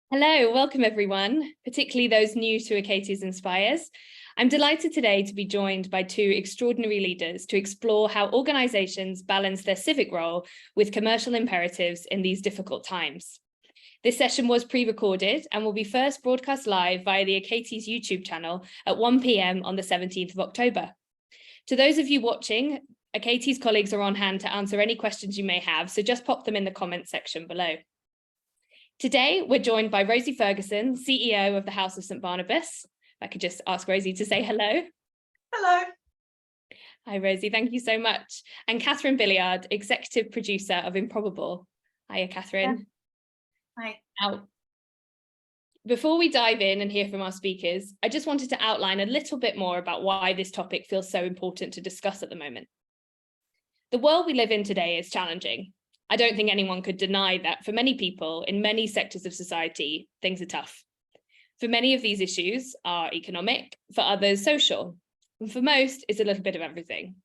Hello, welcome everyone, particularly those new to Achates Inspires. I'm delighted today to be joined by two extraordinary leaders to explore how organizations balance their civic role with commercial imperatives in these difficult times. This session was pre-recorded and will be first broadcast live via the Achates YouTube channel at 1 p.m. on the 17th of October. To those of you watching, Achates colleagues are on hand to answer any questions you may have, so just pop them in the comments section below. Today, we're joined by Rosie Ferguson, CEO of the House of St. Barnabas. If I could just ask Rosie to say hello. Hello. Hi, Rosie. Thank you so much. And Catherine Billiard, Executive Producer of Improbable. Hiya, Catherine. Yeah. Hi. Now, before we dive in and hear from our speakers, I just wanted to outline a little bit more about why this topic feels so important to discuss at the moment. The world we live in today is challenging. I don't think anyone could deny that for many people in many sectors of society, things are tough. For many of these issues are economic, for others social, and for most it's a little bit of everything.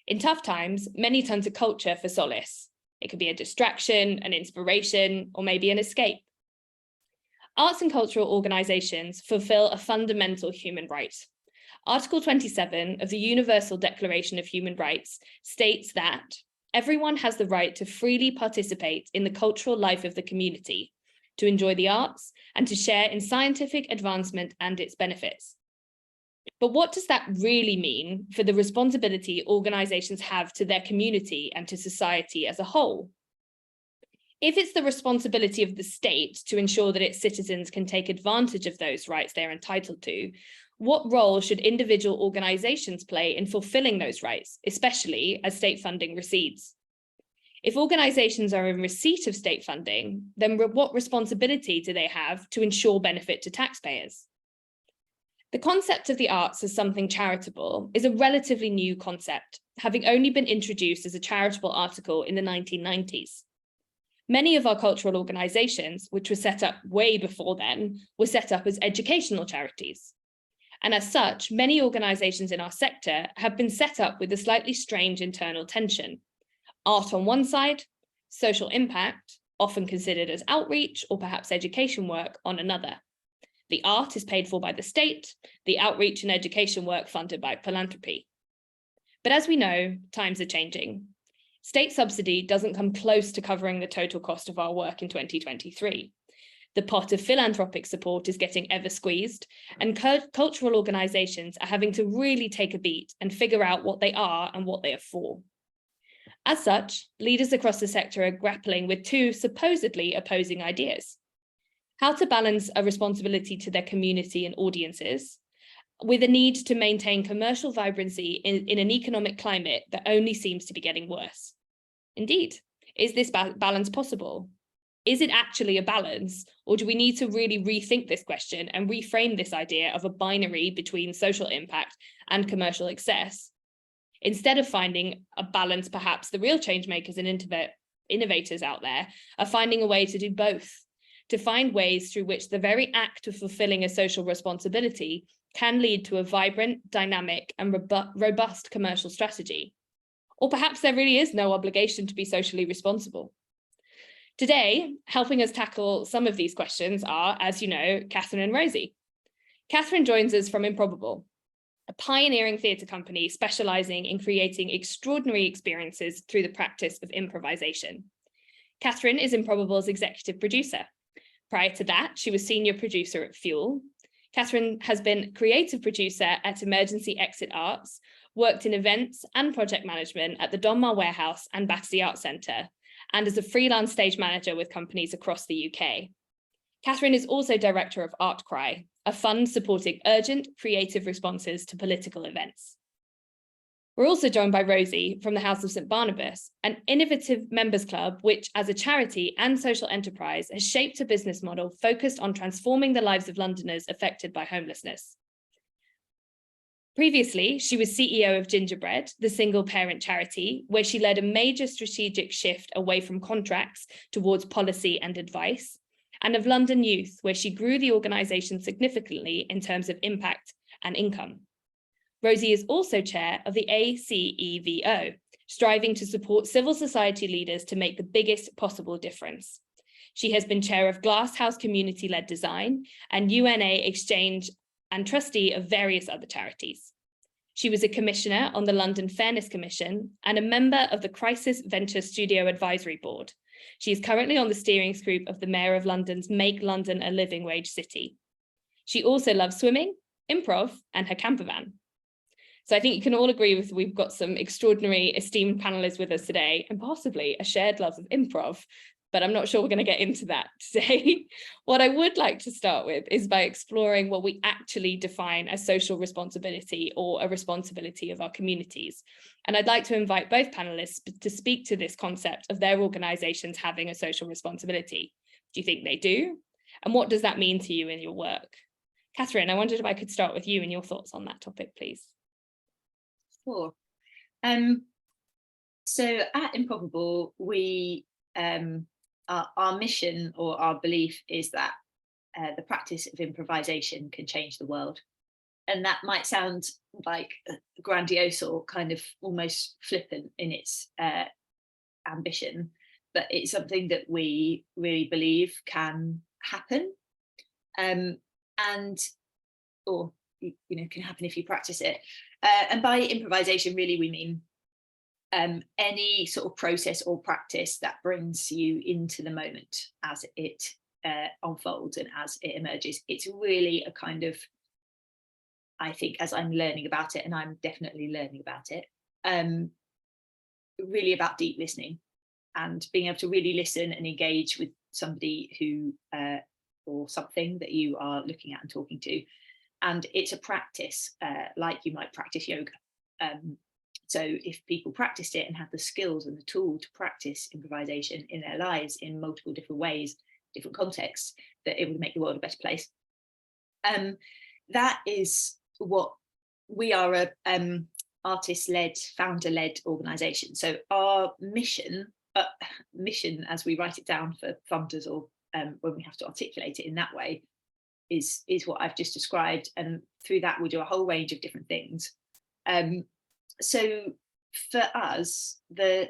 In tough times, many turn to culture for solace. It could be a distraction, an inspiration, or maybe an escape. Arts and cultural organisations fulfil a fundamental human right. Article 27 of the Universal Declaration of Human Rights states that everyone has the right to freely participate in the cultural life of the community, to enjoy the arts, and to share in scientific advancement and its benefits. But what does that really mean for the responsibility organisations have to their community and to society as a whole? If it's the responsibility of the state to ensure that its citizens can take advantage of those rights they're entitled to, what role should individual organisations play in fulfilling those rights, especially as state funding recedes? If organisations are in receipt of state funding, then what responsibility do they have to ensure benefit to taxpayers? The concept of the arts as something charitable is a relatively new concept, having only been introduced as a charitable article in the 1990s. Many of our cultural organisations, which were set up way before then, were set up as educational charities. And as such, many organisations in our sector have been set up with a slightly strange internal tension. Art on one side, social impact, often considered as outreach or perhaps education work, on another. The art is paid for by the state, the outreach and education work funded by philanthropy. But as we know, times are changing. State subsidy doesn't come close to covering the total cost of our work in 2023. The pot of philanthropic support is getting ever squeezed, and cultural organisations are having to really take a beat and figure out what they are and what they are for. As such, leaders across the sector are grappling with two supposedly opposing ideas: how to balance a responsibility to their community and audiences with a need to maintain commercial vibrancy in an economic climate that only seems to be getting worse. Indeed, is this balance possible? Is it actually a balance, or do we need to really rethink this question and reframe this idea of a binary between social impact and commercial excess? Instead of finding a balance, perhaps the real change makers and innovators out there are finding a way to do both, to find ways through which the very act of fulfilling a social responsibility can lead to a vibrant, dynamic, and robust commercial strategy. Or perhaps there really is no obligation to be socially responsible. Today, helping us tackle some of these questions are, as you know, Catherine and Rosie. Catherine joins us from Improbable, a pioneering theatre company specialising in creating extraordinary experiences through the practice of improvisation. Catherine is Improbable's executive producer. Prior to that, she was senior producer at Fuel. Catherine has been creative producer at Emergency Exit Arts, worked in events and project management at the Donmar Warehouse and Battersea Arts Centre, and as a freelance stage manager with companies across the UK. Catherine is also director of Art Cry, a fund supporting urgent creative responses to political events. We're also joined by Rosie from the House of St. Barnabas, an innovative members club which, as a charity and social enterprise, has shaped a business model focused on transforming the lives of Londoners affected by homelessness. Previously, she was CEO of Gingerbread, the single parent charity, where she led a major strategic shift away from contracts towards policy and advice, and of London Youth, where she grew the organisation significantly in terms of impact and income. Rosie is also chair of the ACEVO, striving to support civil society leaders to make the biggest possible difference. She has been chair of Glasshouse Community-Led Design and UNA Exchange and trustee of various other charities. She was a commissioner on the London Fairness Commission and a member of the Crisis Venture Studio Advisory Board. She is currently on the steering group of the Mayor of London's Make London a Living Wage City. She also loves swimming, improv, and her camper van. So I think you can all agree with we've got some extraordinary esteemed panelists with us today and possibly a shared love of improv, but I'm not sure we're going to get into that today. What I would like to start with is by exploring what we actually define as social responsibility or a responsibility of our communities. And I'd like to invite both panelists to speak to this concept of their organisations having a social responsibility. Do you think they do? And what does that mean to you in your work? Catherine, I wondered if I could start with you and your thoughts on that topic, please. Sure. So at Improbable, we our mission or our belief is that the practice of improvisation can change the world. And that might sound like grandiose or kind of almost flippant in its ambition, but it's something that we really believe can happen, or can happen if you practice it. And by improvisation, really, we mean any sort of process or practice that brings you into the moment as it unfolds and as it emerges. It's really a kind of, I think, as I'm learning about it, and I'm definitely learning about it, really about deep listening and being able to really listen and engage with somebody who or something that you are looking at and talking to. And it's a practice, like you might practice yoga. So if people practiced it and had the skills and the tool to practice improvisation in their lives in multiple different ways, different contexts, that it would make the world a better place. That is what we are, a artist-led, founder-led organisation. So our mission as we write it down for funders or when we have to articulate it in that way, is what I've just described, and through that we do a whole range of different things. So for us, the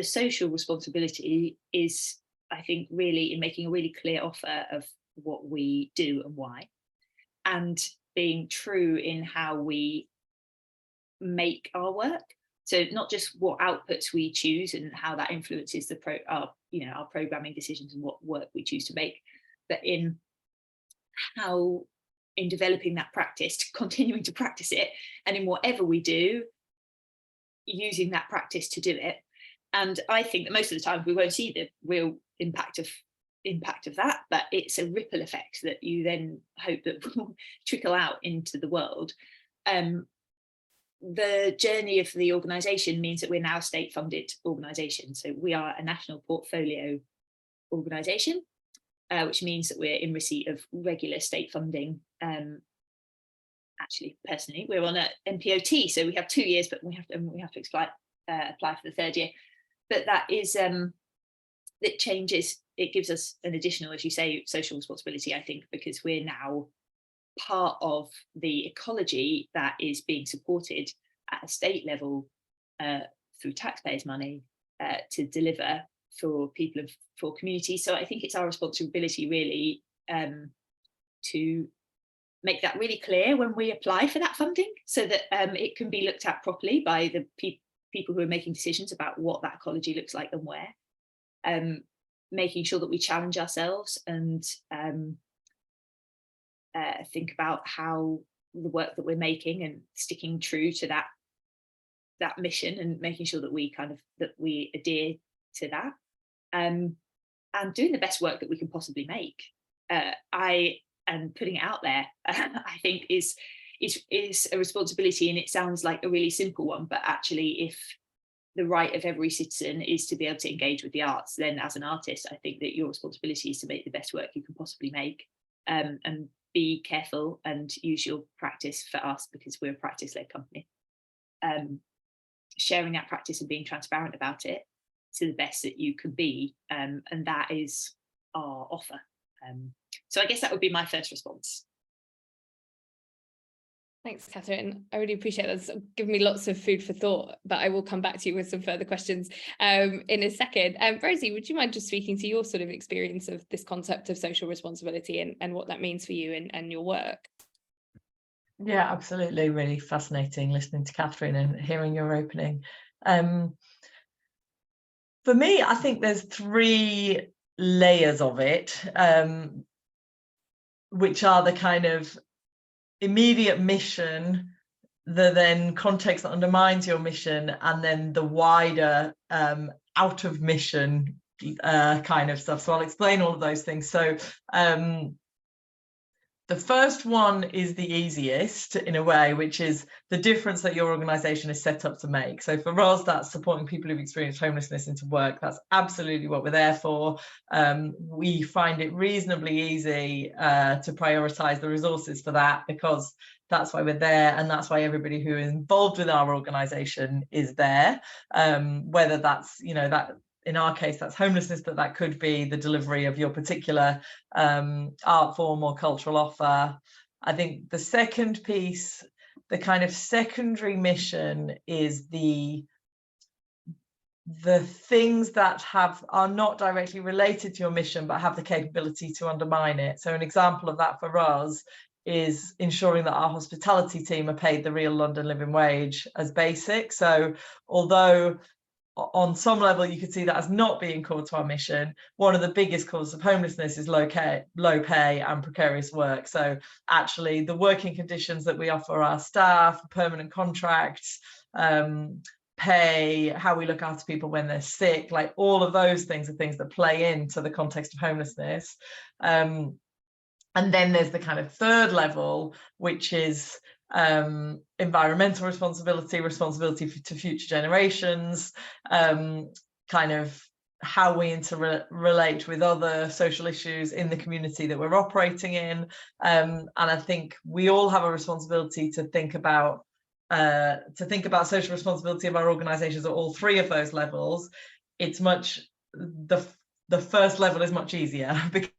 social responsibility is, I think, really in making a really clear offer of what we do and why, and being true in how we make our work. So not just what outputs we choose and how that influences our programming decisions and what work we choose to make, but in how, in developing that practice, continuing to practice it, and in whatever we do, using that practice to do it. And I think that most of the time we won't see the real impact of that, but it's a ripple effect that you then hope that will trickle out into the world. The journey of the organisation means that we're now a state-funded organisation. So we are a national portfolio organisation, which means that we're in receipt of regular state funding. Actually, personally, we're on a MPOT, so we have 2 years, but we have to apply for the third year. But that is it changes. It gives us an additional, as you say, social responsibility, I think, because we're now part of the ecology that is being supported at a state level through taxpayers' money to deliver for people and for communities. So I think it's our responsibility really to make that really clear when we apply for that funding, so that it can be looked at properly by the people who are making decisions about what that ecology looks like and where. Making sure that we challenge ourselves and think about how the work that we're making and sticking true to that mission, and making sure that we adhere to that, and doing the best work that we can possibly make. And putting it out there, I think is a responsibility, and it sounds like a really simple one, but actually, if the right of every citizen is to be able to engage with the arts, then as an artist, I think that your responsibility is to make the best work you can possibly make, and be careful and use your practice for us, because we're a practice-led company. Sharing that practice and being transparent about it to the best that you can be, and that is our offer. So I guess that would be my first response. Thanks, Catherine. I really appreciate that. It's given me lots of food for thought, but I will come back to you with some further questions in a second. Rosie, would you mind just speaking to your sort of experience of this concept of social responsibility and what that means for you and your work? Yeah, absolutely. Really fascinating listening to Catherine and hearing your opening. For me, I think there's 3 layers of it, which are the kind of immediate mission, the then context that undermines your mission, and then the wider out of mission kind of stuff. So I'll explain all of those things. So the first one is the easiest in a way, which is the difference that your organisation is set up to make. So for us, that's supporting people who've experienced homelessness into work. That's absolutely what we're there for. We find it reasonably easy to prioritise the resources for that, because that's why we're there, and that's why everybody who is involved with our organisation is there. Whether that's, that in our case, that's homelessness, but that could be the delivery of your particular art form or cultural offer. I think the second piece, the kind of secondary mission, is the things that are not directly related to your mission, but have the capability to undermine it. So an example of that for us is ensuring that our hospitality team are paid the real London living wage as basic. So although on some level you could see that as not being core to our mission, one of the biggest causes of homelessness is low pay and precarious work. So actually the working conditions that we offer our staff, permanent contracts, pay, how we look after people when they're sick, like all of those things are things that play into the context of homelessness. And then there's the kind of third level, which is environmental responsibility to future generations, kind of how we interrelate with other social issues in the community that we're operating in. And I think we all have a responsibility to think about social responsibility of our organizations at all 3 of those levels. It's the first level is much easier because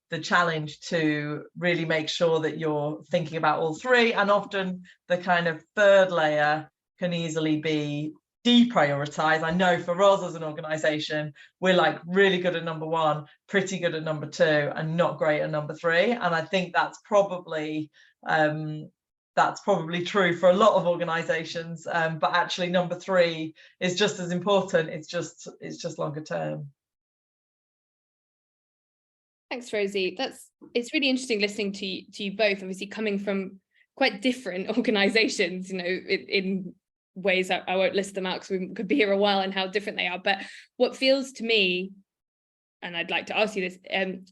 the challenge to really make sure that you're thinking about all 3, and often the kind of third layer can easily be deprioritized. I know for us as an organization, we're like really good at number 1, pretty good at number 2, and not great at number 3. And I think that's probably true for a lot of organizations, but actually number 3 is just as important. It's just longer term. Thanks, Rosie. It's really interesting listening to you both, obviously coming from quite different organizations, in ways that I won't list them out because we could be here a while and how different they are. But what feels to me, and I'd like to ask you this,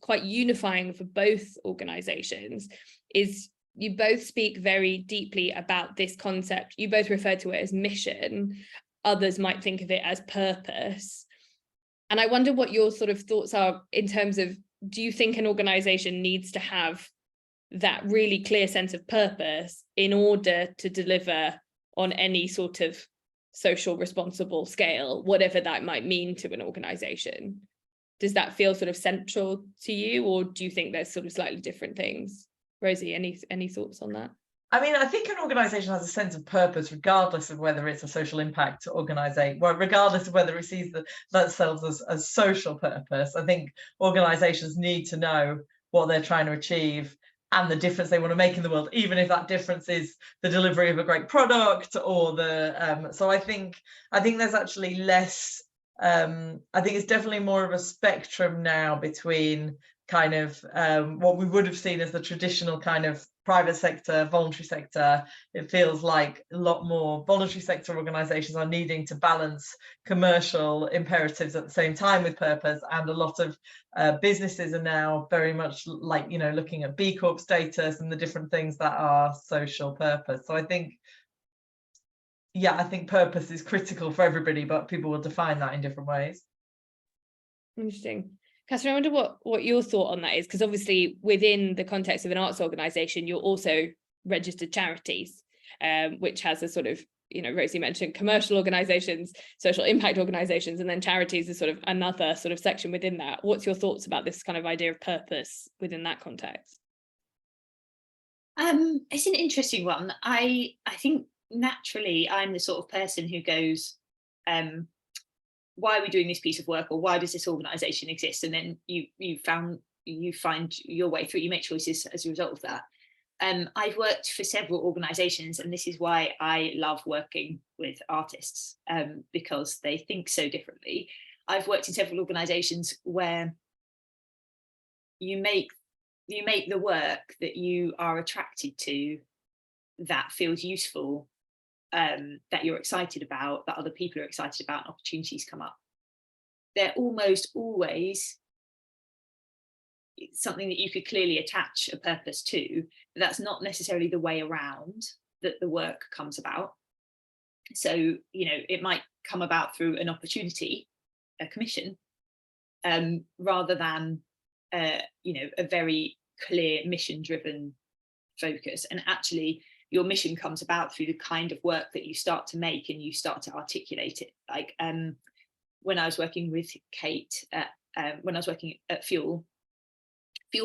quite unifying for both organizations, is you both speak very deeply about this concept. You both refer to it as mission. Others might think of it as purpose. And I wonder what your sort of thoughts are in terms of, do you think an organization needs to have that really clear sense of purpose in order to deliver on any sort of social responsible scale, whatever that might mean to an organization? Does that feel sort of central to you, or do you think there's sort of slightly different things? Rosie, any thoughts on that? I mean, I think an organisation has a sense of purpose, regardless of whether it's a social impact organisation, well, regardless of whether it sees themselves as social purpose. I think organisations need to know what they're trying to achieve and the difference they want to make in the world, even if that difference is the delivery of a great product or the. So I think there's actually less. I think it's definitely more of a spectrum now between kind of what we would have seen as the traditional kind of private sector, voluntary sector. It feels like a lot more voluntary sector organizations are needing to balance commercial imperatives at the same time with purpose, and a lot of businesses are now very much like, looking at B Corp status and the different things that are social purpose. So I think purpose is critical for everybody, but people will define that in different ways. Interesting. Catherine, I wonder what your thought on that is, because obviously within the context of an arts organisation, you're also registered charities, which has a sort of, Rosie mentioned commercial organisations, social impact organisations, and then charities is sort of another sort of section within that. What's your thoughts about this kind of idea of purpose within that context? It's an interesting one. I think naturally I'm the sort of person who goes, why are we doing this piece of work, or why does this organisation exist? And then you find your way through. You make choices as a result of that. I've worked for several organisations, and this is why I love working with artists, because they think so differently. I've worked in several organisations where you make the work that you are attracted to, that feels useful, that you're excited about, that other people are excited about, and opportunities come up. They're almost always something that you could clearly attach a purpose to, but that's not necessarily the way around that the work comes about. So, it might come about through an opportunity, a commission, rather than a very clear mission-driven focus. And actually, your mission comes about through the kind of work that you start to make and you start to articulate it. Like when I was working with Kate, when I was working at Fuel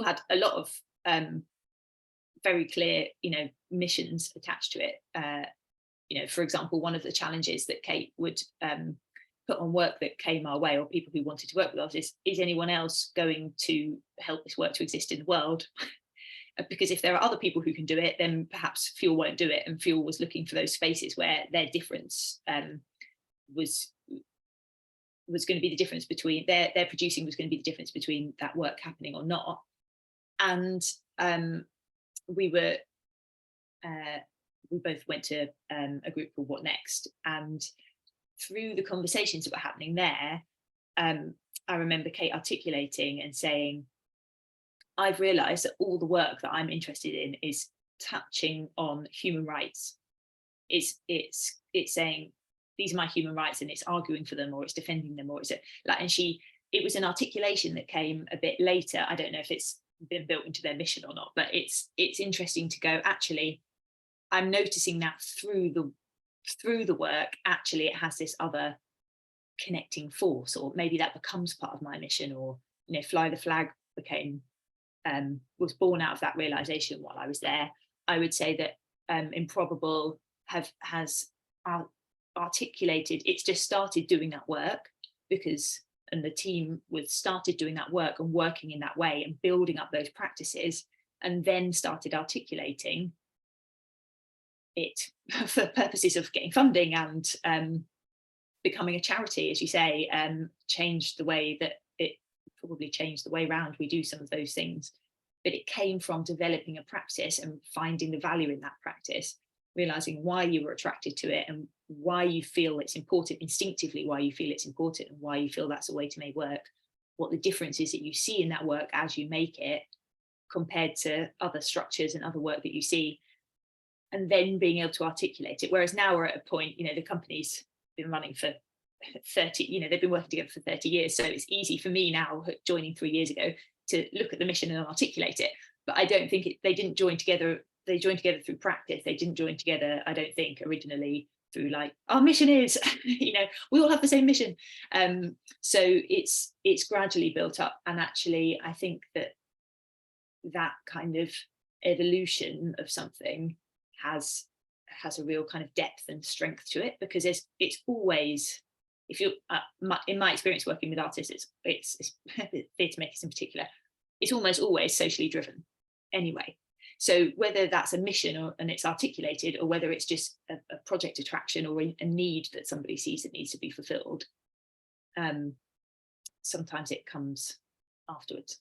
had a lot of very clear, missions attached to it. For example, one of the challenges that Kate would put on work that came our way, or people who wanted to work with us, is anyone else going to help this work to exist in the world? Because if there are other people who can do it, then perhaps Fuel won't do it. And Fuel was looking for those spaces where their difference was going to be the difference between their producing was going to be the difference between that work happening or not. And we both went to a group called What Next, and through the conversations that were happening there, I remember Kate articulating and saying, I've realised that all the work that I'm interested in is touching on human rights. It's saying these are my human rights, and it's arguing for them, or it's defending them, or it's like, and it was an articulation that came a bit later. I don't know if it's been built into their mission or not, but it's interesting to go, actually, I'm noticing that through the work, actually it has this other connecting force, or maybe that becomes part of my mission, or Fly the Flag was born out of that realization while I was there. I would say that Improbable has articulated, it's just started doing that work and the team started doing that work and working in that way and building up those practices, and then started articulating it for purposes of getting funding and becoming a charity, as you say, changed the way that it probably changed the way around we do some of those things. But it came from developing a practice and finding the value in that practice, realizing why you were attracted to it and why you feel it's important, instinctively why you feel it's important, and why you feel that's a way to make work, what the difference is that you see in that work as you make it compared to other structures and other work that you see, and then being able to articulate it. Whereas now we're at a point, the company's been running for 30, they've been working together for 30 years. So it's easy for me now, joining 3 years ago, to look at the mission and articulate it. But I don't think they didn't join together. They joined together through practice. They didn't join together, I don't think, originally through like, our mission is, we all have the same mission. So it's gradually built up. And actually, I think that kind of evolution of something has a real kind of depth and strength to it, because it's always, if you're in my experience working with artists, it's theatre makers in particular, it's almost always socially driven anyway. So whether that's a mission and it's articulated, or whether it's just a project attraction or a need that somebody sees that needs to be fulfilled, sometimes it comes afterwards,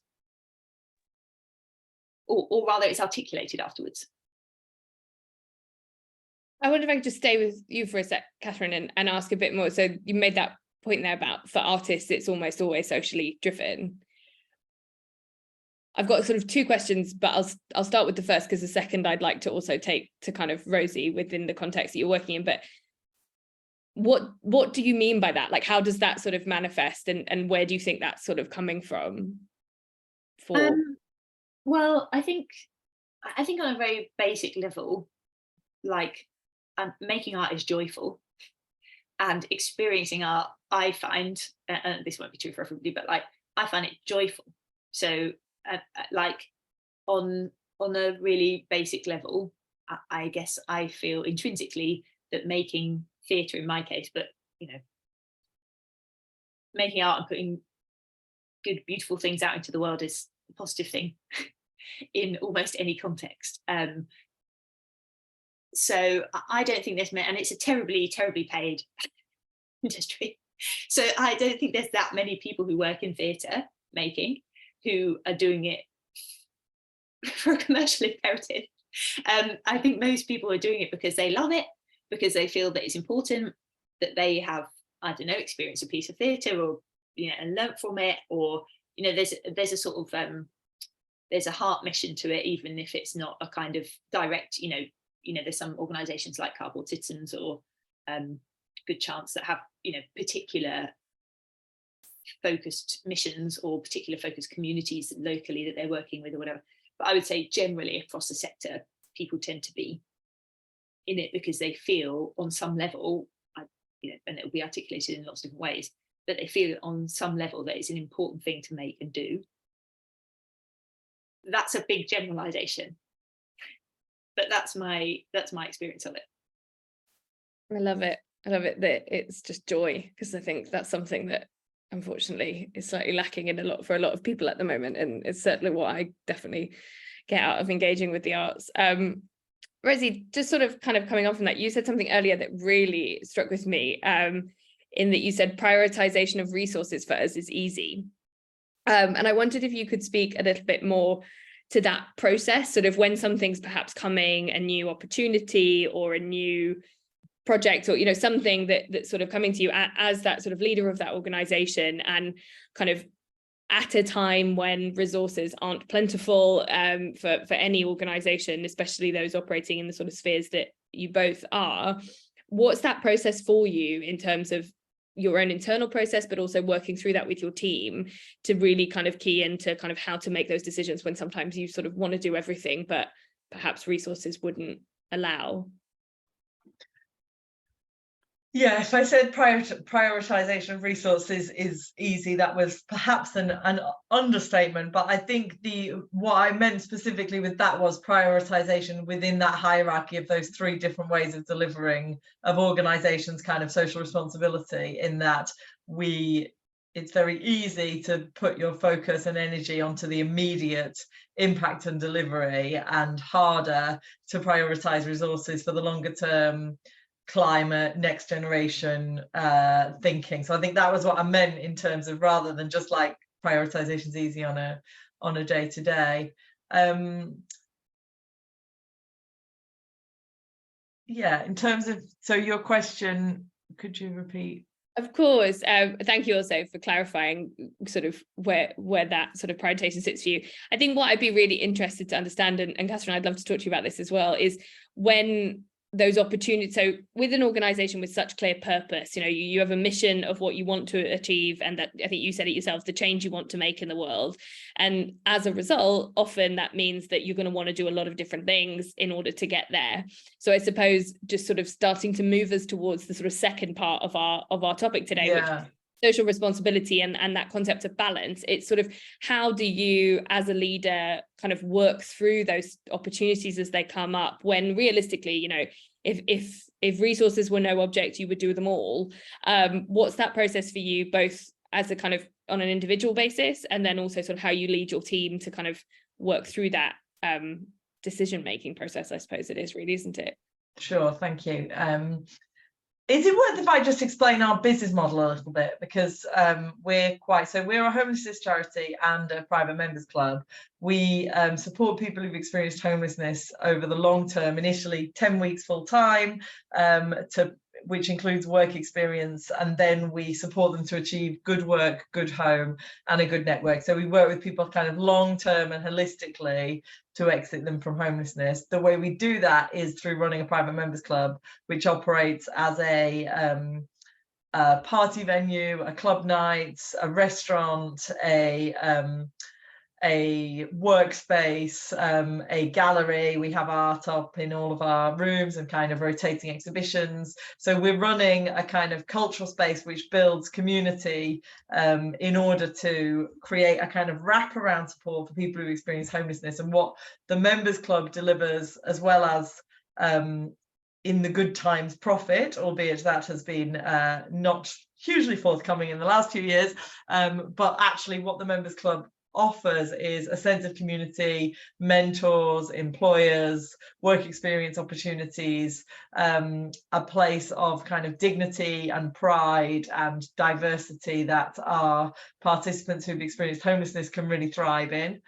or rather it's articulated afterwards. I wonder if I could just stay with you for a sec, Catherine, and ask a bit more. So you made that point there about, for artists, it's almost always socially driven. I've got sort of two questions, but I'll start with the first, because the second I'd like to also take to kind of Rosie within the context that you're working in. But what do you mean by that? Like, how does that sort of manifest, and where do you think that's sort of coming from? Well, I think on a very basic level, like, making art is joyful, and experiencing art, I find, and this won't be true for everybody, but like, I find it joyful. So like on on a really basic level, I guess I feel intrinsically that making theatre in my case, but making art and putting good, beautiful things out into the world is a positive thing in almost any context. So I don't think there's, and it's a terribly, terribly paid industry. So I don't think there's that many people who work in theatre making who are doing it for a commercial imperative. I think most people are doing it because they love it, because they feel that it's important, that they have, I don't know, experienced a piece of theatre, or and learnt from it, or there's a sort of there's a heart mission to it, even if it's not a kind of direct, there's some organisations like Cardboard Citizens or Good Chance that have particular focused missions or particular focused communities locally that they're working with or whatever. But I would say generally across the sector, people tend to be in it because they feel on some level, and it will be articulated in lots of different ways, that they feel on some level that it's an important thing to make and do. That's a big generalization, but that's my experience of it. I love it. I love it that it's just joy, because I think that's something that unfortunately is slightly lacking for a lot of people at the moment, and it's certainly what I definitely get out of engaging with the arts. Rosie, just sort of kind of coming on from that, you said something earlier that really struck with me, in that you said prioritization of resources for us is easy. And I wondered if you could speak a little bit more to that process, sort of when something's perhaps coming, a new opportunity or a new project, or something that's sort of coming to you as that sort of leader of that organization, and kind of at a time when resources aren't plentiful for any organization, especially those operating in the sort of spheres that you both are. What's that process for you in terms of your own internal process, but also working through that with your team to really kind of key into kind of how to make those decisions when sometimes you sort of want to do everything, but perhaps resources wouldn't allow? Yeah, if I said prioritization of resources is easy, that was perhaps an understatement. But I think what I meant specifically with that was prioritization within that hierarchy of those three different ways of delivering of organizations' kind of social responsibility, in that it's very easy to put your focus and energy onto the immediate impact and delivery, and harder to prioritize resources for the longer term climate, next generation thinking. So I think that was what I meant in terms of, rather than just like prioritization's easy on a day-to-day. Yeah, in terms of, so your question, could you repeat? Of course. Thank you also for clarifying sort of where that sort of prioritization sits for you. I think what I'd be really interested to understand, and Catherine, I'd love to talk to you about this as well, is when those opportunities, so with an organization with such clear purpose, you have a mission of what you want to achieve, and that, I think you said it yourself, the change you want to make in the world, and as a result, often that means that you're going to want to do a lot of different things in order to get there. So I suppose just sort of starting to move us towards the sort of second part of our topic today, Yeah. which social responsibility and that concept of balance. It's sort of, how do you as a leader kind of work through those opportunities as they come up, when realistically, if resources were no object, you would do them all. What's that process for you, both as a kind of on an individual basis, and then also sort of how you lead your team to kind of work through that decision-making process? I suppose it is really, isn't it? Sure, thank you. Is it worth if I just explain our business model a little bit? Because we're a homelessness charity and a private members club. We support people who've experienced homelessness over the long term, initially 10 weeks full time, which includes work experience, and then we support them to achieve good work, good home, and a good network. So we work with people kind of long term and holistically to exit them from homelessness. The way we do that is through running a private members club, which operates as a party venue, a club night, a restaurant, a a workspace, a gallery. We have art up in all of our rooms and kind of rotating exhibitions. So we're running a kind of cultural space which builds community in order to create a kind of wraparound support for people who experience homelessness. And what the Members Club delivers, as well as in the good times profit, albeit that has been not hugely forthcoming in the last few years, but actually what the Members Club offers is a sense of community, mentors, employers, work experience opportunities, a place of kind of dignity and pride and diversity that our participants who've experienced homelessness can really thrive in.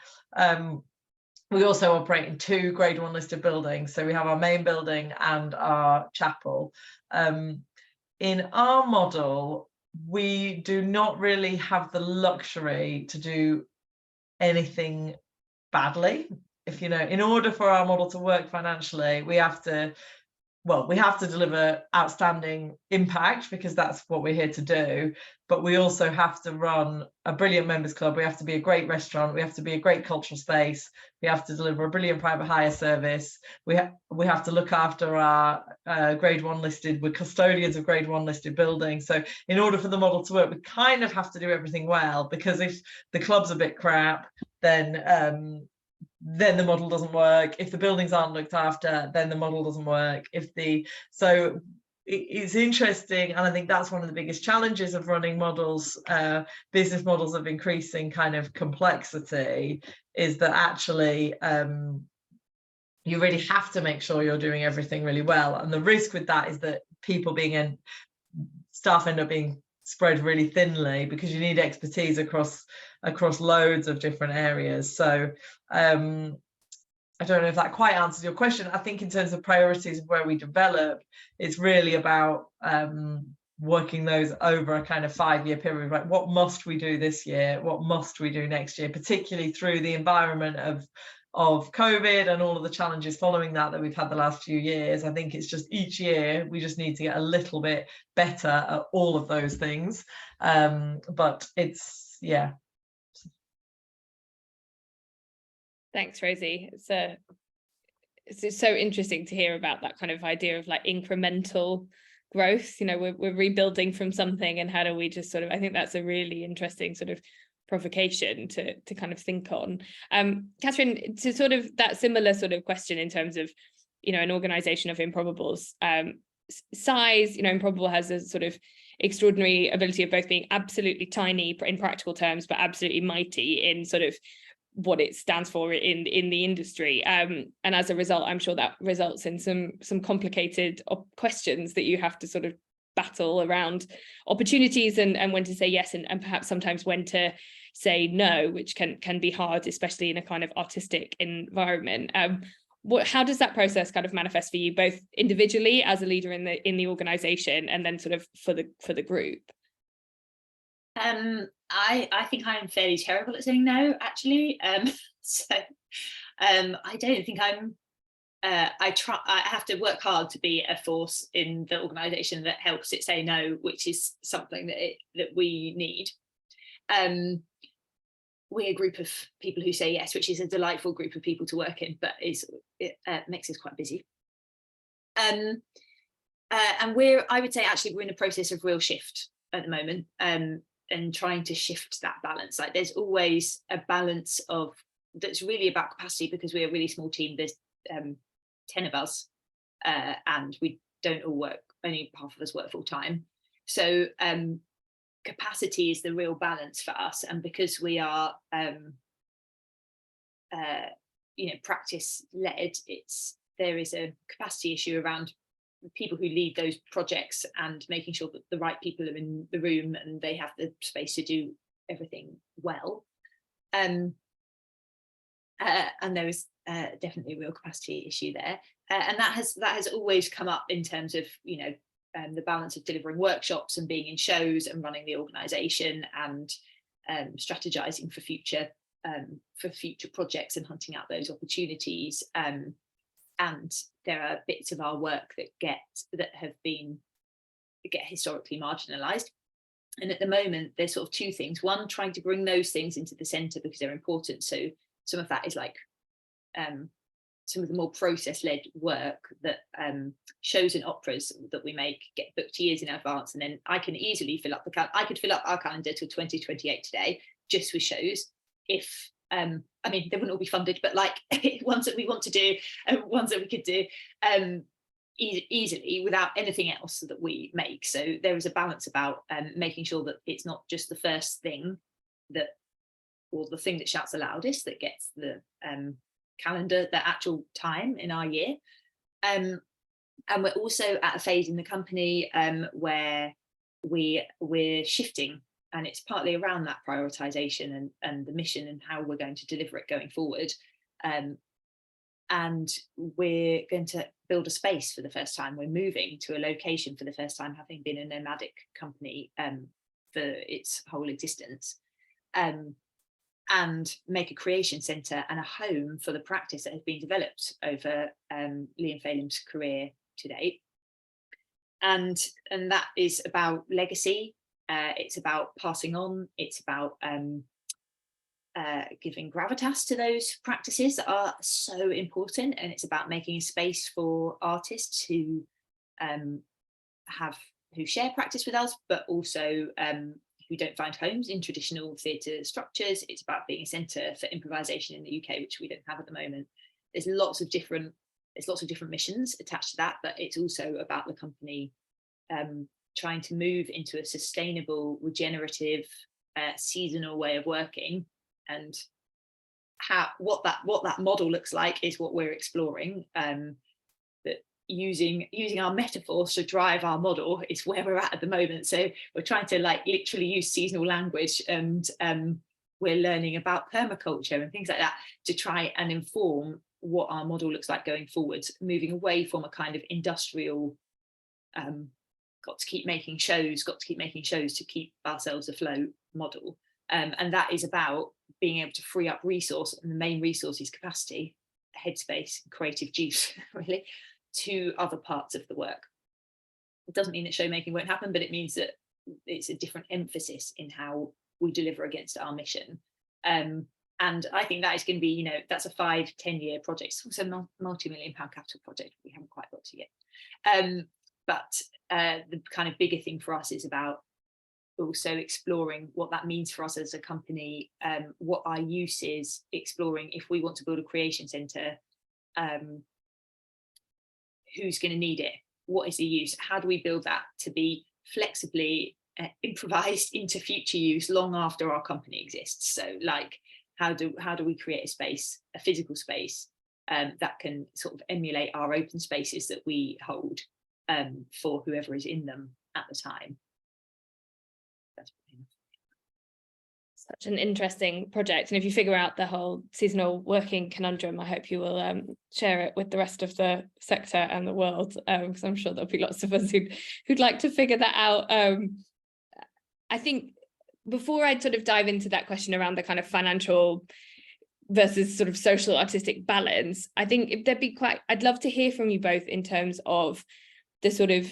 We also operate in 2 Grade 1 listed buildings. So we have our main building and our chapel. In our model, we do not really have the luxury to do anything badly. If you know, in order for our model to work financially, we have to deliver outstanding impact, because that's what we're here to do, but we also have to run a brilliant Members Club. We have to be a great restaurant, we have to be a great cultural space, we have to deliver a brilliant private hire service, we have to look after our Grade 1 listed, we're custodians of Grade 1 listed buildings. So in order for the model to work, we kind of have to do everything well, because if the club's a bit crap, then the model doesn't work. If the buildings aren't looked after, then the model doesn't work. So it's interesting, and I think that's one of the biggest challenges of running models, business models of increasing kind of complexity, is that actually you really have to make sure you're doing everything really well. And the risk with that is that staff end up being spread really thinly, because you need expertise across loads of different areas. So I don't know if that quite answers your question. I think in terms of priorities of where we develop, it's really about working those over a kind of 5-year period. Like, what must we do this year? What must we do next year? Particularly through the environment of COVID and all of the challenges following that we've had the last few years. I think it's just each year we just need to get a little bit better at all of those things. But it's, yeah. Thanks, Rosie. It's so interesting to hear about that kind of idea of like incremental growth. You know, we're rebuilding from something, and how do we just sort of, I think that's a really interesting sort of provocation to kind of think on. Catherine, to sort of that similar sort of question in terms of, you know, an organization of Improbable's size, you know, Improbable has a sort of extraordinary ability of both being absolutely tiny in practical terms, but absolutely mighty in sort of what it stands for in the industry, and as a result, I'm sure that results in some complicated questions that you have to sort of battle around opportunities and when to say yes, and perhaps sometimes when to say no, which can be hard, especially in a kind of artistic environment. How does that process kind of manifest for you, both individually as a leader in the organization, and then sort of for the group? I think I am fairly terrible at saying no, actually. I don't think I'm. I have to work hard to be a force in the organisation that helps it say no, which is something that we need. We're a group of people who say yes, which is a delightful group of people to work in, but it makes us quite busy. And I would say actually we're in a process of real shift at the moment. And trying to shift that balance. Like, there's always a balance that's really about capacity, because we're a really small team. There's 10 of us, and we don't all work, only half of us work full time. So capacity is the real balance for us. And because we are practice led, there is a capacity issue around people who lead those projects and making sure that the right people are in the room and they have the space to do everything well. And there is definitely a real capacity issue there. And that has always come up in terms of, you know, the balance of delivering workshops and being in shows and running the organisation and strategizing for future projects and hunting out those opportunities. And there are bits of our work that get historically marginalised. And at the moment, there's sort of two things. One, trying to bring those things into the centre because they're important. So some of that is like some of the more process-led work that shows and operas that we make get booked years in advance, and then I can easily fill up I could fill up our calendar till 2028 today just with shows if I mean they wouldn't all be funded, but like ones that we want to do and ones that we could do easily without anything else that we make. So there is a balance about making sure that it's not just the first thing that, or the thing that shouts the loudest, that gets the calendar, the actual time in our year. And we're also at a phase in the company where we're shifting, and it's partly around that prioritization and the mission and how we're going to deliver it going forward. And we're going to build a space for the first time. We're moving to a location for the first time, having been a nomadic company for its whole existence. And make a creation centre and a home for the practice that has been developed over Liam Phelan's career to date. And that is about legacy, it's about passing on, it's about giving gravitas to those practices that are so important, and it's about making a space for artists who share practice with us, but also who don't find homes in traditional theatre structures. It's about being a centre for improvisation in the UK, which we don't have at the moment. There's lots of different missions attached to that, but it's also about the company trying to move into a sustainable, regenerative, seasonal way of working. And what that model looks like is what we're exploring. That using our metaphors to drive our model is where we're at the moment. So we're trying to like literally use seasonal language, and we're learning about permaculture and things like that to try and inform what our model looks like going forward, moving away from a kind of industrial got to keep making shows to keep ourselves afloat model. And that is about being able to free up resource, and the main resource is capacity, headspace, creative juice, really, to other parts of the work. It doesn't mean that show making won't happen, but it means that it's a different emphasis in how we deliver against our mission. And I think that is going to be, that's a 5-10 year project. It's also a multi-million-pound capital project we haven't quite got to yet. But the kind of bigger thing for us is about also exploring what that means for us as a company, what our use is, exploring if we want to build a creation centre, who's going to need it, what is the use, how do we build that to be flexibly improvised into future use long after our company exists. So like how do we create a space, a physical space that can sort of emulate our open spaces that we hold for whoever is in them at the time. Such an interesting project, and if you figure out the whole seasonal working conundrum, I hope you will share it with the rest of the sector and the world, because I'm sure there'll be lots of us who'd like to figure that out. I think before I sort of dive into that question around the kind of financial versus sort of social artistic balance, I think if I'd love to hear from you both in terms of the sort of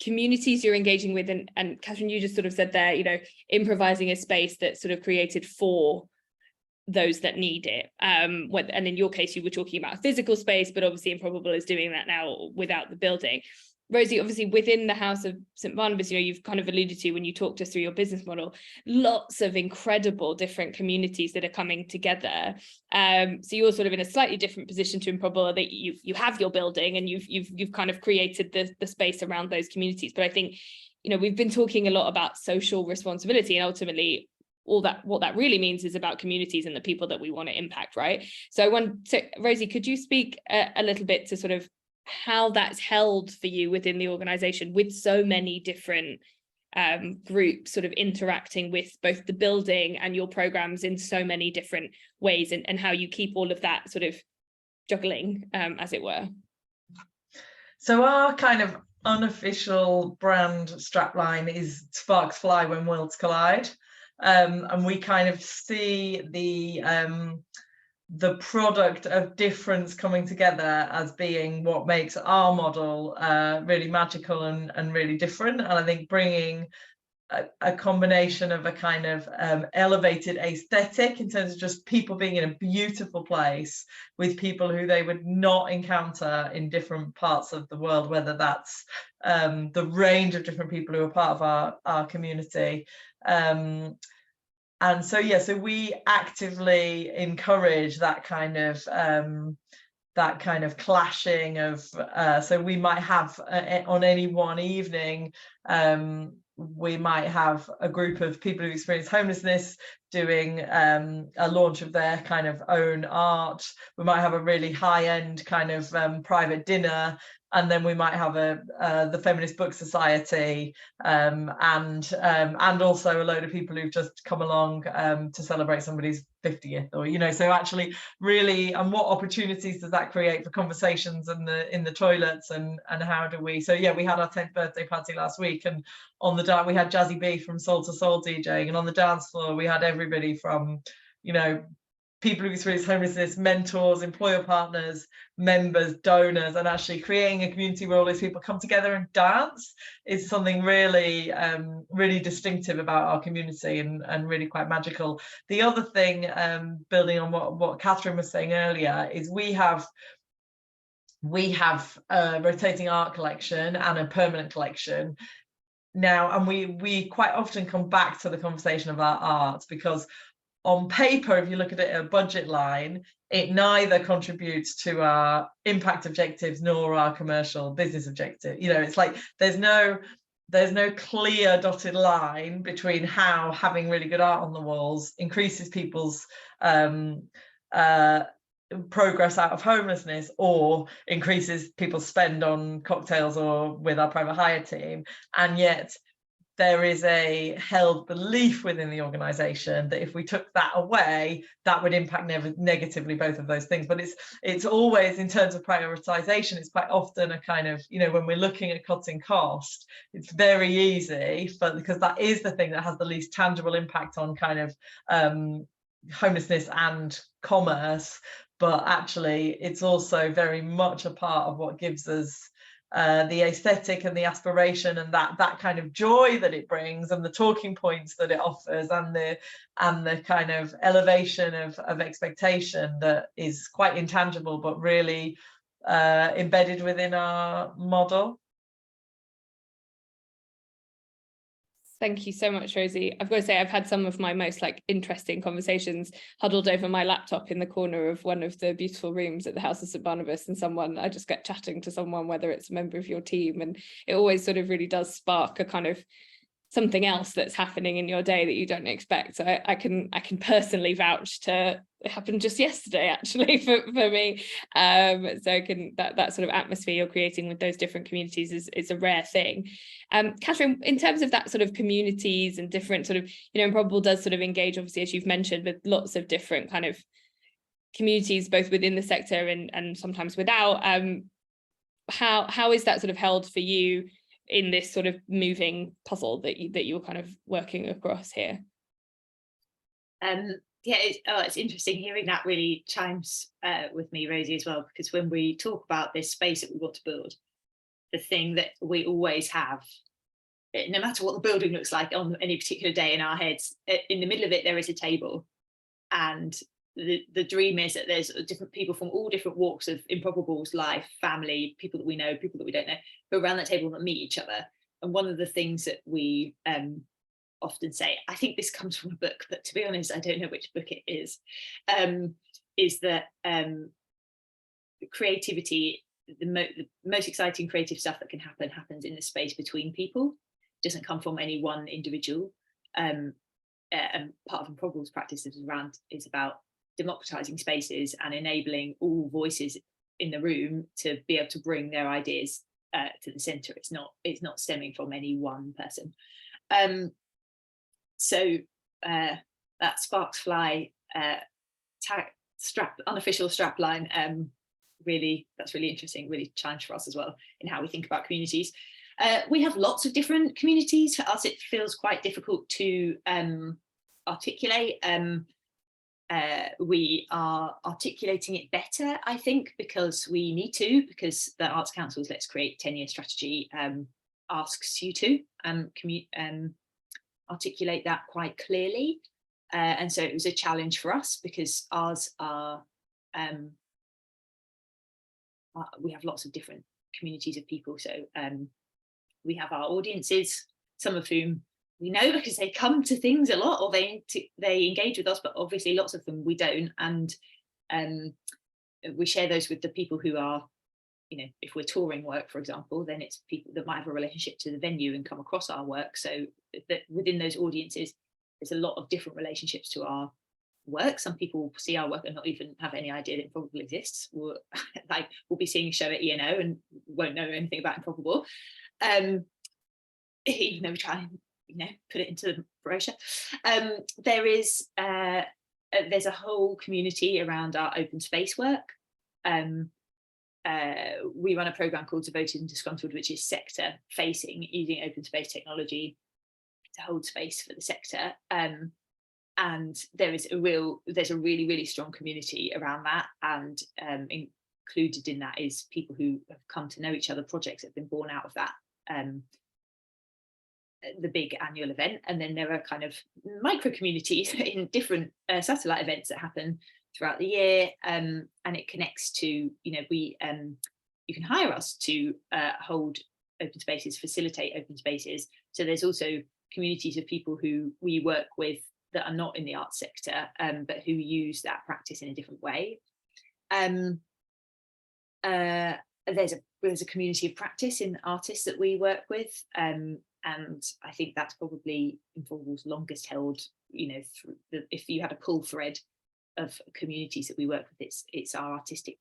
communities you're engaging with, and Catherine, you just sort of said there, improvising a space that's sort of created for those that need it. And in your case, you were talking about a physical space, but obviously Improbable is doing that now without the building. Rosie, obviously within the House of St Barnabas, you've kind of alluded to when you talked us through your business model, lots of incredible different communities that are coming together. So you're sort of in a slightly different position to Improbable, that you have your building and you've kind of created the space around those communities. But I think, we've been talking a lot about social responsibility, and ultimately what that really means is about communities and the people that we want to impact, right? So Rosie, could you speak a little bit to sort of how that's held for you within the organization, with so many different groups sort of interacting with both the building and your programs in so many different ways, and how you keep all of that sort of juggling, as it were? So our kind of unofficial brand strapline is "Sparks fly when worlds collide," and we kind of see the product of difference coming together as being what makes our model really magical and really different. And I think bringing a combination of a kind of elevated aesthetic in terms of just people being in a beautiful place with people who they would not encounter in different parts of the world, whether that's the range of different people who are part of our community. And so, yeah, so we actively encourage that kind of clashing of, so we might have on any one evening, we might have a group of people who experience homelessness doing a launch of their kind of own art. We might have a really high-end kind of private dinner, and then we might have the Feminist Book Society, and also a load of people who've just come along to celebrate somebody's 50th, or, you know, so actually really, and what opportunities does that create for conversations in the toilets, and how do we, so yeah, we had our 10th birthday party last week, and on the we had Jazzy B from Soul to Soul DJing, and on the dance floor we had everybody from, you know, people who experience homelessness, mentors, employer partners, members, donors, and actually creating a community where all these people come together and dance is something really, really distinctive about our community, and really quite magical. The other thing, building on what Catherine was saying earlier, is we have a rotating art collection and a permanent collection now, and we quite often come back to the conversation of our art, because on paper, if you look at it at a budget line, it neither contributes to our impact objectives nor our commercial business objective. You know, it's like there's no clear dotted line between how having really good art on the walls increases people's progress out of homelessness, or increases people's spend on cocktails or with our private hire team. And yet there is a held belief within the organisation that if we took that away, that would impact negatively both of those things. But it's always, in terms of prioritisation, it's quite often a kind of, you know, when we're looking at cutting cost, it's very easy, but because that is the thing that has the least tangible impact on kind of homelessness and commerce, but actually it's also very much a part of what gives us the aesthetic and the aspiration, and that kind of joy that it brings, and the talking points that it offers, and the kind of elevation of expectation that is quite intangible but really embedded within our model. Thank you so much, Rosie. I've got to say, I've had some of my most interesting conversations huddled over my laptop in the corner of one of the beautiful rooms at the House of St Barnabas, and I just get chatting to someone, whether it's a member of your team, and it always sort of really does spark a kind of something else that's happening in your day that you don't expect. So I can personally vouch to it happened just yesterday, actually, for me. So I can that sort of atmosphere you're creating with those different communities is a rare thing. Catherine, in terms of that sort of communities and different sort of, you know, Improbable does sort of engage, obviously, as you've mentioned, with lots of different kind of communities, both within the sector and sometimes without. How is that sort of held for you in this sort of moving puzzle that you're kind of working across here? Yeah, it's interesting hearing that. Really chimes with me, Rosie, as well, because when we talk about this space that we want to build, the thing that we always have, no matter what the building looks like on any particular day in our heads, in the middle of it there is a table, and the dream is that there's different people from all different walks of Improbable's life, family, people that we know, people that we don't know, who are around that table that meet each other. And one of the things that we often say, I think this comes from a book, but to be honest, I don't know which book it is that creativity, the most exciting creative stuff that can happens in the space between people. It doesn't come from any one individual. And part of Improbable's practice is about democratizing spaces and enabling all voices in the room to be able to bring their ideas to the center. It's not stemming from any one person. So that Sparks Fly unofficial strapline, really, that's really interesting, really challenge for us as well in how we think about communities. We have lots of different communities. For us, it feels quite difficult to articulate. We are articulating it better, I think, because we need to, because the Arts Council's Let's Create 10-Year Strategy asks you to articulate that quite clearly. And so it was a challenge for us, because ours are, we have lots of different communities of people. So we have our audiences, some of whom we know because they come to things a lot, or they engage with us, but obviously lots of them we don't. And we share those with the people who are, you know, if we're touring work, for example, then it's people that might have a relationship to the venue and come across our work. So that within those audiences, there's a lot of different relationships to our work. Some people see our work and not even have any idea that Improbable exists. We'll be seeing a show at ENO and won't know anything about Improbable, even though we try and, you know, put it into the brochure. There's a whole community around our open space work. We run a program called Devoted and Disgruntled, which is sector facing, using open space technology to hold space for the sector. And there's a really, really strong community around that. And included in that is people who have come to know each other, projects that have been born out of that, the big annual event. And then there are kind of micro communities in different satellite events that happen throughout the year, and it connects to, you know, you can hire us to hold open spaces, facilitate open spaces. So there's also communities of people who we work with that are not in the arts sector, but who use that practice in a different way. There's a community of practice in artists that we work with, and I think that's probably Improbable's longest held, you know, if you had a pull thread of communities that we work with, it's our artistic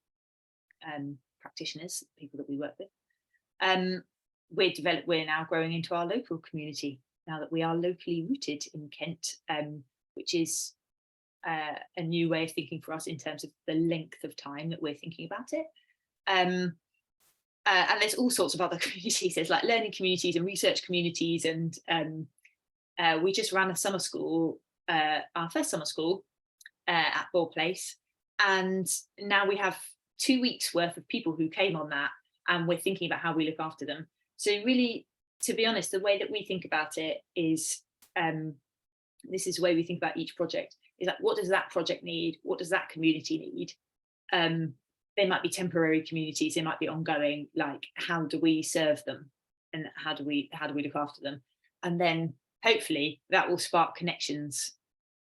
practitioners, people that we work with. We're now growing into our local community now that we are locally rooted in Kent, which is a new way of thinking for us in terms of the length of time that we're thinking about it. And there's all sorts of other communities. There's like learning communities and research communities, and we just ran a summer school, our first summer school, at Ball Place, and now we have 2 weeks worth of people who came on that, and we're thinking about how we look after them. So really, to be honest, the way that we think about it is, this is the way we think about each project, is like, what does that project need? What does that community need? They might be temporary communities, they might be ongoing, like how do we serve them, and how do we look after them? And then hopefully that will spark connections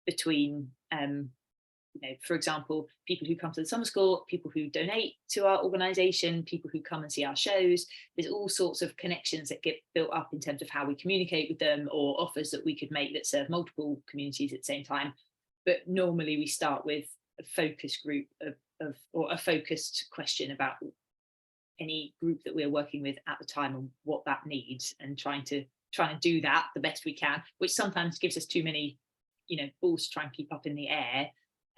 between, you know, for example, people who come to the summer school, people who donate to our organisation, people who come and see our shows. There's all sorts of connections that get built up in terms of how we communicate with them, or offers that we could make that serve multiple communities at the same time. But normally we start with a focus group or a focused question about any group that we're working with at the time and what that needs, and trying to do that the best we can, which sometimes gives us too many, you know, balls to try and keep up in the air,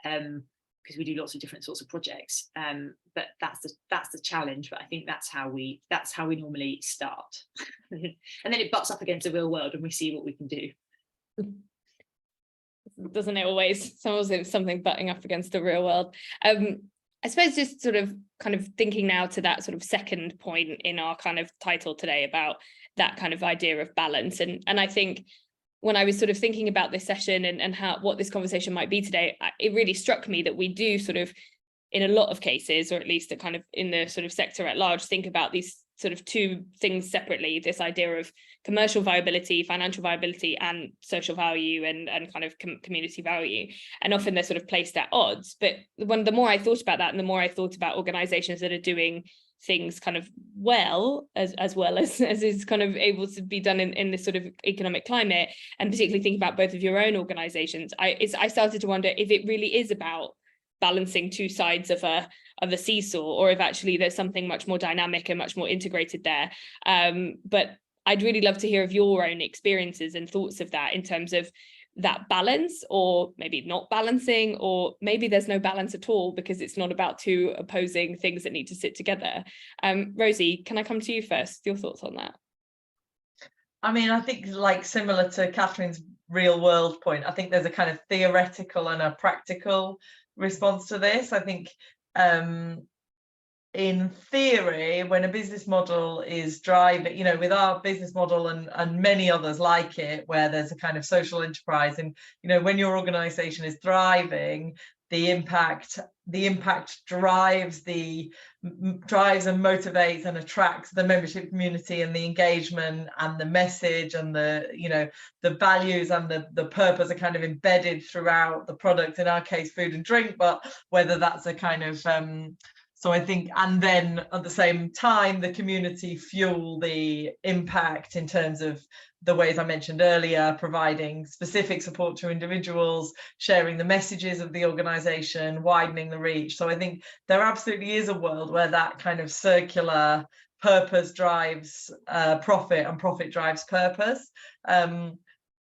because we do lots of different sorts of projects. But that's the challenge. But I think that's how we normally start, and then it butts up against the real world, and we see what we can do. Doesn't it always? Something butting up against the real world. I suppose just sort of kind of thinking now to that sort of second point in our kind of title today about that kind of idea of balance, and I think when I was sort of thinking about this session and what this conversation might be today, it really struck me that we do sort of, in a lot of cases, or at least kind of in the sort of sector at large, think about these sort of two things separately, this idea of commercial viability, financial viability, and social value and kind of community value. And often they're sort of placed at odds. But the more I thought about that, and the more I thought about organizations that are doing things kind of well as is kind of able to be done in this sort of economic climate, and particularly thinking about both of your own organizations, I started to wonder if it really is about balancing two sides of a seesaw, or if actually there's something much more dynamic and much more integrated there. But I'd really love to hear of your own experiences and thoughts of that in terms of that balance, or maybe not balancing, or maybe there's no balance at all because it's not about two opposing things that need to sit together. Rosie, can I come to you first? Your thoughts on that? I mean, I think, like, similar to Catherine's real world point, I think there's a kind of theoretical and a practical response to this. I think in theory, when a business model is driving, with our business model and many others like it, where there's a kind of social enterprise, and when your organization is thriving, the impact drives and motivates and attracts the membership community, and the engagement and the message and the values and the purpose are kind of embedded throughout the product, in our case food and drink, but whether that's a kind of so I think, and then at the same time, the community fuel the impact in terms of the ways I mentioned earlier, providing specific support to individuals, sharing the messages of the organisation, widening the reach. So I think there absolutely is a world where that kind of circular purpose drives profit and profit drives purpose. The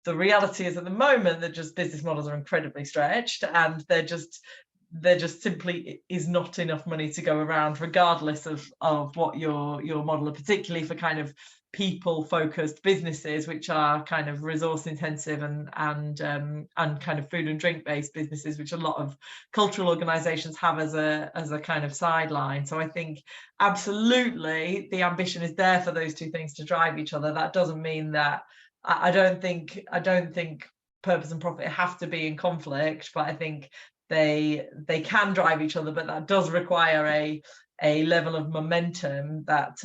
reality is at the moment that just business models are incredibly stretched, and there just simply is not enough money to go around, regardless of what your model, particularly for kind of people focused businesses, which are kind of resource intensive and kind of food and drink based businesses, which a lot of cultural organizations have as a kind of sideline. So I think absolutely the ambition is there for those two things to drive each other. That doesn't mean that I don't think purpose and profit have to be in conflict, but I think they can drive each other, but that does require a level of momentum that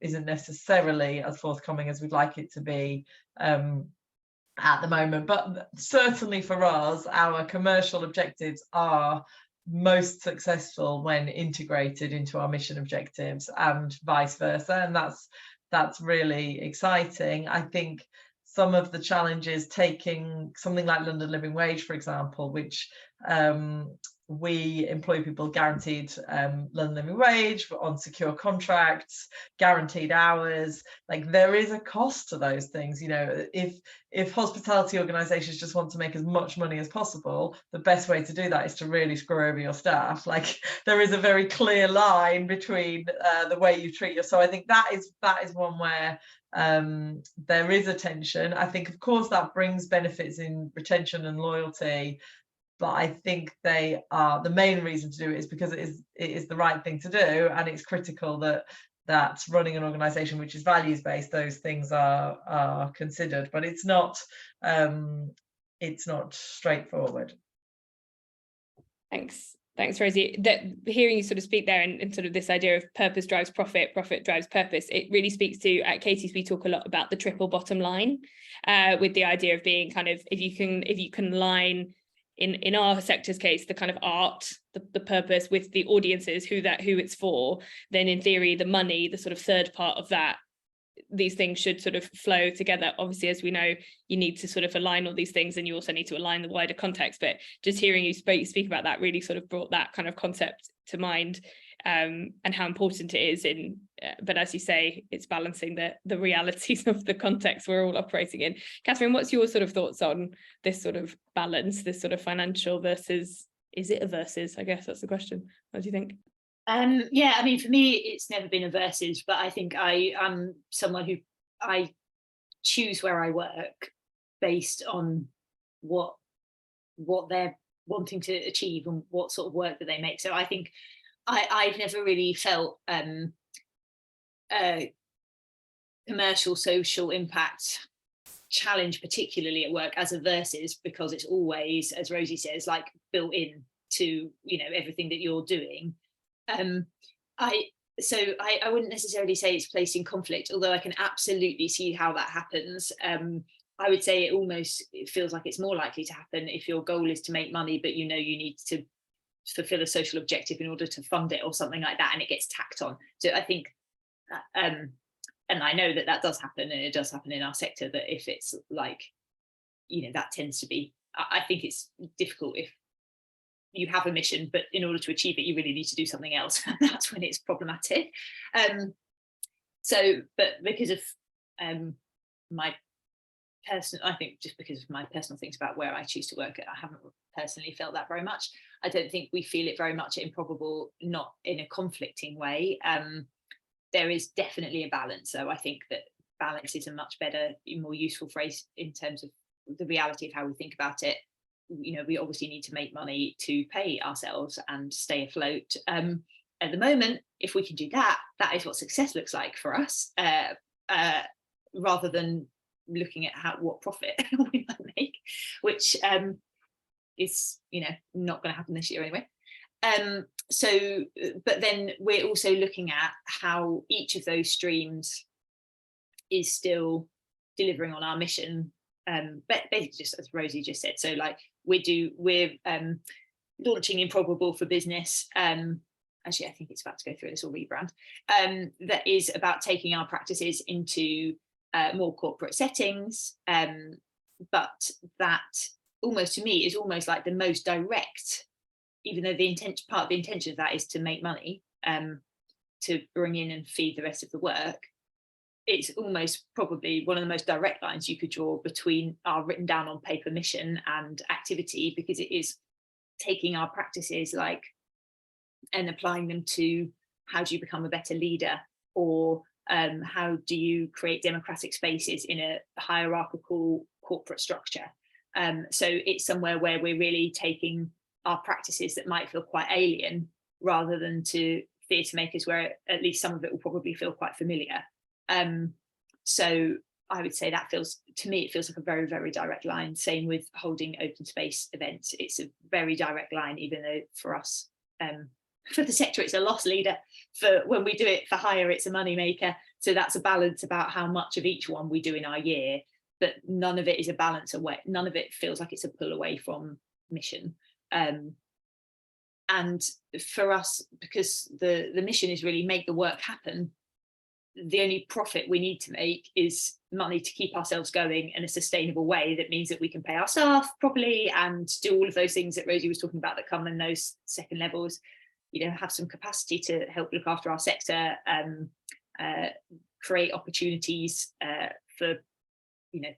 isn't necessarily as forthcoming as we'd like it to be at the moment. But certainly for us, our commercial objectives are most successful when integrated into our mission objectives, and vice versa, and that's really exciting. I think some of the challenges, taking something like London Living Wage, for example, which we employ people guaranteed London Living Wage on secure contracts, guaranteed hours. Like, there is a cost to those things. If hospitality organizations just want to make as much money as possible, the best way to do that is to really screw over your staff. Like, there is a very clear line between the way you treat so I think that is one where there is a tension. I think, of course, that brings benefits in retention and loyalty, but I think they are the main reason to do it is because it is the right thing to do, and it's critical that running an organization which is values based, those things are considered, but it's not straightforward. Thanks, Rosie. That hearing you sort of speak there and sort of this idea of purpose drives profit, profit drives purpose, it really speaks to, at Achates, we talk a lot about the triple bottom line, with the idea of being kind of, if you can line in our sector's case, the kind of art, the purpose with the audiences, who it's for, then in theory, the money, the sort of third part of that, these things should sort of flow together. Obviously, as we know, you need to sort of align all these things, and you also need to align the wider context. But just hearing you speak about that really sort of brought that kind of concept to mind, and how important it is but as you say, it's balancing the realities of the context we're all operating in. Catherine, what's your sort of thoughts on this sort of balance, this sort of financial versus, is it a versus? I guess that's the question. What do you think? Yeah, I mean, for me, it's never been a versus, but I think I'm someone who I choose where I work based on what they're wanting to achieve and what sort of work that they make. So I think I've never really felt commercial social impact challenge, particularly at work, as a versus, because it's always, as Rosie says, like built in to everything that you're doing. I wouldn't necessarily say it's placed in conflict, although I can absolutely see how that happens. I would say it feels like it's more likely to happen if your goal is to make money, but you need to fulfill a social objective in order to fund it or something like that, and it gets tacked on. So I think and I know that does happen, and it does happen in our sector, that if it's like that tends to be, I think it's difficult if you have a mission, but in order to achieve it you really need to do something else. That's when it's problematic. But because of I think just because of my personal things about where I choose to work, I haven't personally felt that very much. I don't think we feel it very much at Improbable, not in a conflicting way. There is definitely a balance, so I think that balance is a much better, more useful phrase in terms of the reality of how we think about it. We obviously need to make money to pay ourselves and stay afloat, and at the moment, if we can do that, that is what success looks like for us, rather than looking at what profit we might make, which is, you know, not going to happen this year anyway. So, but then we're also looking at how each of those streams is still delivering on our mission, but basically just as Rosie just said. So like we're launching Improbable for Business. Actually, I think it's about to go through this or rebrand. That is about taking our practices into more corporate settings, but that almost, to me, is almost like the most direct, even though the part of the intention of that is to make money, to bring in and feed the rest of the work. It's almost probably one of the most direct lines you could draw between our written down on paper mission and activity, because it is taking our practices like and applying them to how do you become a better leader, or how do you create democratic spaces in a hierarchical corporate structure. So it's somewhere where we're really taking our practices that might feel quite alien, rather than to theatre makers where at least some of it will probably feel quite familiar. So I would say that feels, to me, it feels like a very, very direct line. Same with holding open space events. It's a very direct line, even though for us, for the sector, it's a loss leader. For when we do it for hire, it's a money maker. So that's a balance about how much of each one we do in our year, but none of it is a balance away. None of it feels like it's a pull away from mission. And for us, because the mission is really make the work happen, the only profit we need to make is money to keep ourselves going in a sustainable way. That means that we can pay our staff properly and do all of those things that Rosie was talking about that come in those second levels, you know, have some capacity to help look after our sector, create opportunities for, you know,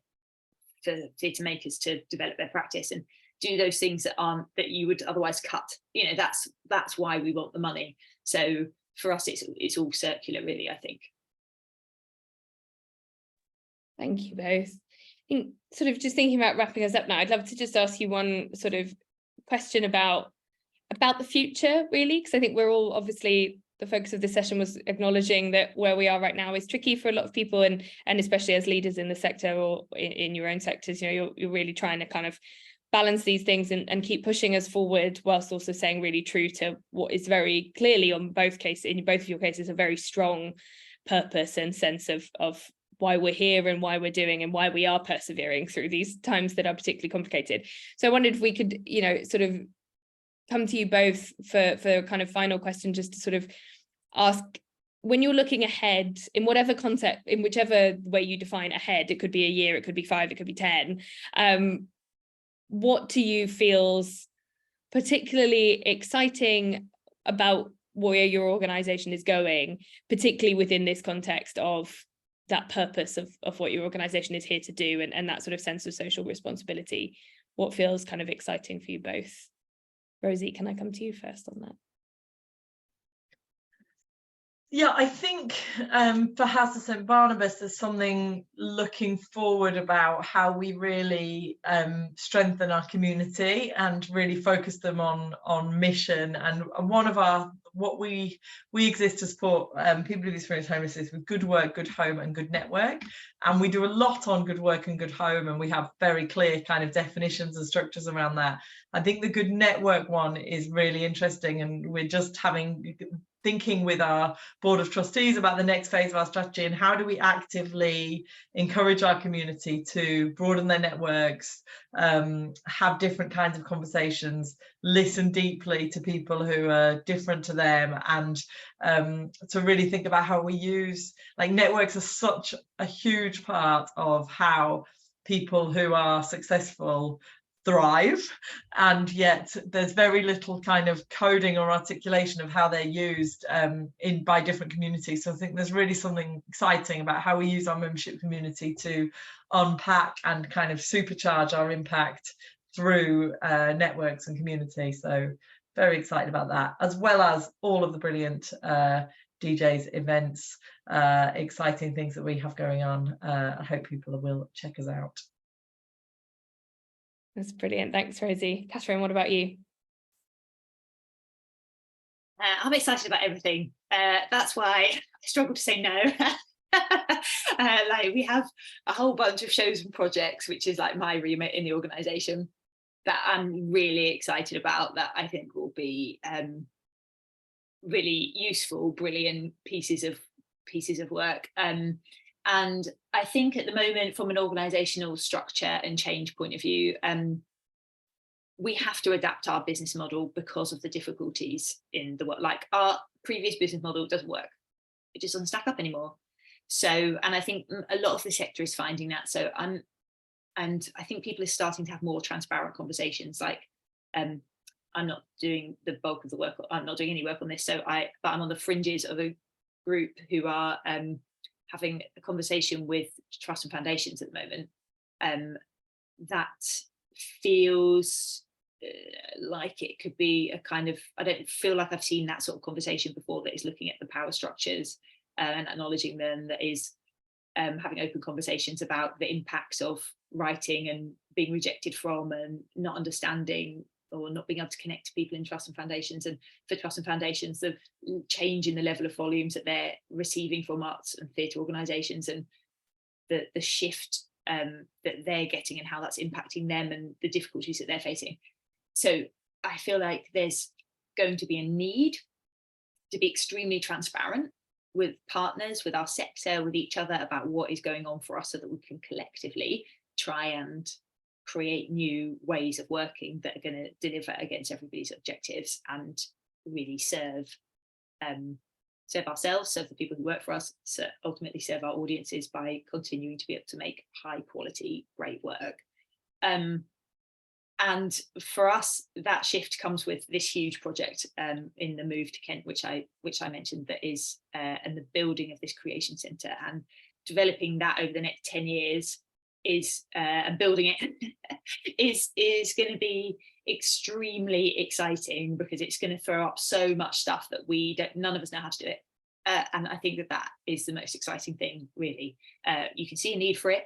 for theatre makers to develop their practice and do those things that you would otherwise cut. You know, that's why we want the money. So for us, it's all circular, really, I think. Thank you both. I think sort of just thinking about wrapping us up now, I'd love to just ask you one sort of question about the future, really, because I think we're all, obviously the focus of this session was acknowledging that where we are right now is tricky for a lot of people, and especially as leaders in the sector or in your own sectors, you know, you're really trying to kind of balance these things and keep pushing us forward, whilst also staying really true to what is very clearly in both of your cases, a very strong purpose and sense of why we're here and why we're doing and why we are persevering through these times that are particularly complicated. So I wondered if we could, you know, sort of come to you both for a kind of final question, just to sort of ask, when you're looking ahead in whatever concept, in whichever way you define ahead, it could be a year, it could be 5, it could be 10, what to you feels particularly exciting about where your organization is going, particularly within this context of that purpose of what your organization is here to do, and that sort of sense of social responsibility? What feels kind of exciting for you both? Rosie, can I come to you first on that? Yeah, I think for House of St Barnabas, there's something looking forward about how we really strengthen our community and really focus them on mission. And one of what we exist to support people who've experienced homelessness with good work, good home, and good network. And we do a lot on good work and good home, and we have very clear kind of definitions and structures around that. I think the good network one is really interesting, and we're just thinking with our board of trustees about the next phase of our strategy, and how do we actively encourage our community to broaden their networks, have different kinds of conversations, listen deeply to people who are different to them, and to really think about how we use, like, networks are such a huge part of how people who are successful thrive, and yet there's very little kind of coding or articulation of how they're used by different communities. So I think there's really something exciting about how we use our membership community to unpack and kind of supercharge our impact through networks and community. So very excited about that, as well as all of the brilliant DJs, events, exciting things that we have going on. I hope people will check us out. That's brilliant. Thanks, Rosie. Catherine, what about you? I'm excited about everything. That's why I struggle to say no. Like, we have a whole bunch of shows and projects, which is like my remit in the organisation, that I'm really excited about, that I think will be really useful, brilliant pieces of work. And I think at the moment, from an organisational structure and change point of view, we have to adapt our business model because of the difficulties in the work. Like, our previous business model doesn't work. It just doesn't stack up anymore. So, and I think a lot of the sector is finding that. So and I think people are starting to have more transparent conversations. Like, I'm not doing the bulk of the work. I'm not doing any work on this. But I'm on the fringes of a group who are having a conversation with trusts and foundations at the moment. That feels like it could be a kind of, I don't feel like I've seen that sort of conversation before, that is looking at the power structures and acknowledging them, that is having open conversations about the impacts of writing and being rejected from, and not understanding or not being able to connect to people in trusts and foundations, and for trusts and foundations, the change in the level of volumes that they're receiving from arts and theatre organisations, and the shift that they're getting, and how that's impacting them, and the difficulties that they're facing. So I feel like there's going to be a need to be extremely transparent with partners, with our sector, with each other, about what is going on for us, so that we can collectively try and create new ways of working that are going to deliver against everybody's objectives, and really serve ourselves, serve the people who work for us, so ultimately serve our audiences, by continuing to be able to make high quality, great work. And for us, that shift comes with this huge project in the move to Kent, which I mentioned, that is, and the building of this creation centre, and developing that over the next 10 years is, and building it is going to be extremely exciting, because it's going to throw up so much stuff that none of us know how to do it. And I think that is the most exciting thing, really. You can see a need for it,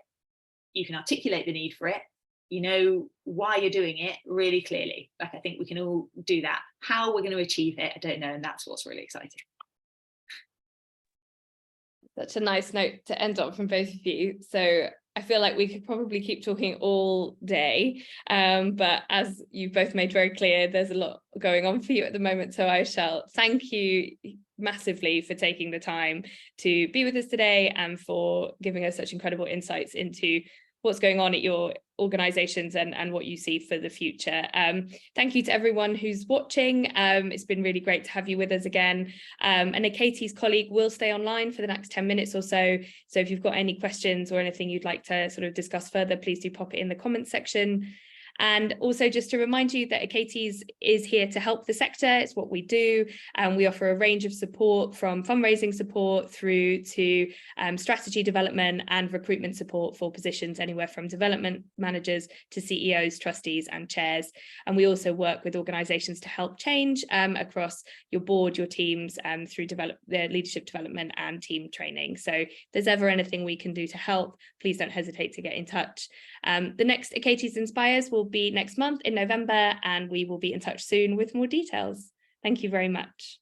you can articulate the need for it, you know why you're doing it really clearly. Like, I think we can all do that. How we're going to achieve it, I don't know, and that's what's really exciting. Such a nice note to end on from both of you. So I feel like we could probably keep talking all day, but as you've both made very clear, there's a lot going on for you at the moment. So I shall thank you massively for taking the time to be with us today, and for giving us such incredible insights into what's going on at your organisations and what you see for the future. Thank you to everyone who's watching. It's been really great to have you with us again. And Achates colleague will stay online for the next 10 minutes or so. So if you've got any questions or anything you'd like to sort of discuss further, please do pop it in the comments section. And also, just to remind you that Achates is here to help the sector. It's what we do. And we offer a range of support, from fundraising support through to strategy development and recruitment support for positions anywhere from development managers to CEOs, trustees and chairs. And we also work with organisations to help change across your board, your teams, through their leadership development and team training. So if there's ever anything we can do to help, please don't hesitate to get in touch. The next Achates Inspires will be next month in November, and we will be in touch soon with more details. Thank you very much.